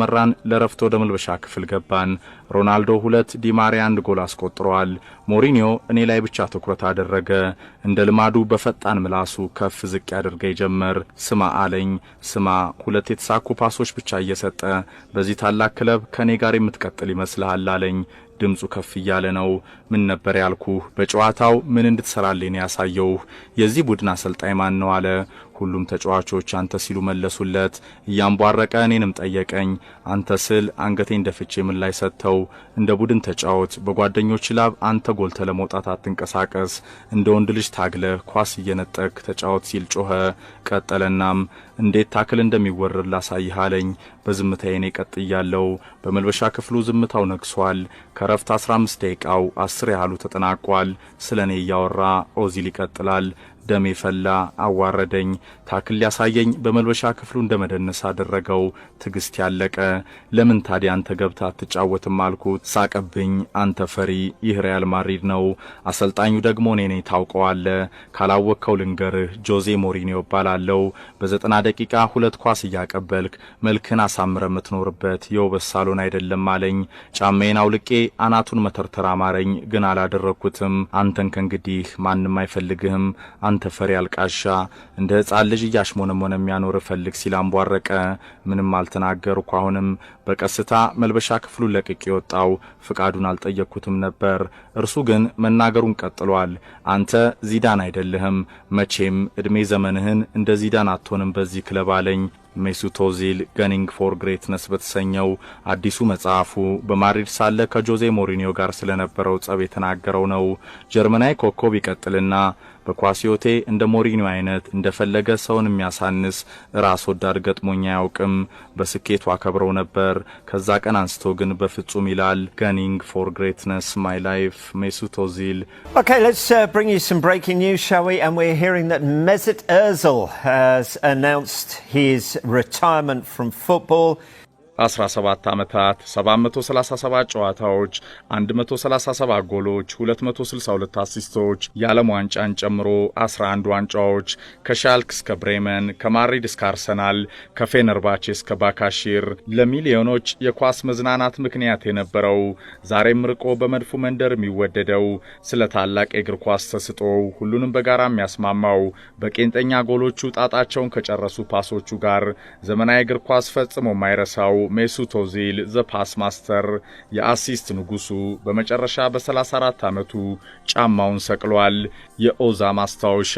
መራን ለረፍቶ ወደ መልበሻ ክፍል ገባን። ሮናልዶ 2 ዲማሪያ 1 ጎል አስቆጥሯል። ሞሪኒዮ እኔ ላይ ብቻ ትኩረት አደረገ። እንደ ልማዱ በፈጣን ምላሱ ከፍ ዝቅ ያደርገኝ ጀመር። ስማ አለኝ። ስማ 2 የተሳኩ ፓሶች ብቻ እየሰጠ በዚህ ታላቅ ክለብ ከኔ ጋር የምትቀጥል ይመስልሃል አለኝ። ድምጹ ከፍ እያለ ነው። ምን ነበር ያልኩህ? በጨዋታው ምን እንድትሰራልኝ ያሳየው? የዚህ ቡድን አሰልጣኝ ማን ነው አለ። ሁሉም ተጫዋቾች አንተ ሲሉ መለሱለት። እያንቧረቀ እኔንም ጠየቀኝ። አንተ ስል አንገቴን ደፍቼ ምን ላይ ሰጥተው እንደ ቡድን ተጫወት፣ በጓደኞች ላብ አንተ ጎልተ ለመውጣት አትንቀሳቀስ፣ እንደ ወንድ ልጅ ታግለህ ኳስ እየነጠቅ ተጫወት ሲል ጮኸ። ቀጠለናም እንዴት ታክል እንደሚወረድ ላሳይህ አለኝ። በዝምታዬ እኔ ቀጥያለሁ። በመልበሻ ክፍሉ ዝምታው ነግሷል። ከረፍት 15 ደቂቃው 10 ያህሉ ተጠናቋል። ስለኔ ያወራ ኦዚል ይቀጥላል። ደሜ ፈላ፣ አዋረደኝ። ታክል ያሳየኝ በመልበሻ ክፍሉ እንደመደነስ አደረገው። ትግስት ያለቀ። ለምን ታዲያ አንተ ገብታ አትጫወትም አልኩት። ሳቀብኝ። አንተ ፈሪ፣ ይህ ሪያል ማድሪድ ነው። አሰልጣኙ ደግሞ እኔ ነኝ ታውቀዋለህ። ካላወቅከው ልንገርህ፣ ጆዜ ሞሪኒዮ እባላለሁ። በ90 ደቂቃ 2 ኳስ እያቀበልክ መልክን አሳምረ የምትኖርበት የውበት ሳሎን አይደለም አለኝ። ጫማዬን አውልቄ አናቱን መተርተር አማረኝ፣ ግን አላደረኩትም። አንተን ከእንግዲህ ማንም አይፈልግህም። አንተ ፈሪ አልቃሻ፣ እንደ ሕፃን ልጅ እያሽሞነሞነ የሚያኖር ፈልግ ሲል አንቧረቀ። ምንም አልተናገርኩ። አሁንም በቀስታ መልበሻ ክፍሉን ለቅቄ ወጣው። ፍቃዱን አልጠየቅኩትም ነበር። እርሱ ግን መናገሩን ቀጥሏል። አንተ ዚዳን አይደለህም። መቼም እድሜ ዘመንህን እንደ ዚዳን አትሆንም በዚህ ክለብ አለኝ። ሜሱት ኦዚል ገኒንግ ፎር ግሬትነስ በተሰኘው አዲሱ መጽሐፉ በማድሪድ ሳለ ከጆዜ ሞሪኒዮ ጋር ስለነበረው ጸብ የተናገረው ነው። ጀርመናዊ ኮከብ ይቀጥልና በኳሲዮቴ እንደ ሞሪኒዮ አይነት እንደፈለገ ሰውን የሚያሳንስ ራስ ወዳድ ገጥሞኛ ያውቅም። በስኬቱ አከብረው ነበር። ከዛ ቀን አንስቶ ግን በፍጹም ይላል። ገኒንግ ፎር ግሬትነስ ማይ ላይፍ ሜሱት ኦዚል። Okay, let's bring you some breaking news, shall we? And we're hearing that Mesut Ozil has announced his retirement from football. 17 ዓመታት 737 ጨዋታዎች 137 ጎሎች 262 አሲስቶች የዓለም ዋንጫን ጨምሮ 11 ዋንጫዎች ከሻልክ እስከ ብሬመን ከማድሪድ እስከ አርሰናል ከፌነርባቼ እስከ ባካሺር ለሚሊዮኖች የኳስ መዝናናት ምክንያት የነበረው ዛሬም ርቆ በመድፉ መንደር የሚወደደው ስለ ታላቅ የእግር ኳስ ተስጦው ሁሉንም በጋራ የሚያስማማው በቄንጠኛ ጎሎቹ ጣጣቸውን ከጨረሱ ፓሶቹ ጋር ዘመናዊ እግር ኳስ ፈጽሞ ማይረሳው ሜሱት ኦዚል ዘ ፓስ ማስተር የአሲስት ንጉሱ በመጨረሻ በ34 ዓመቱ ጫማውን ሰቅሏል። የኦዛ ማስታወሻ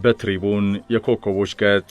በትሪቡን የኮከቦች ገጽ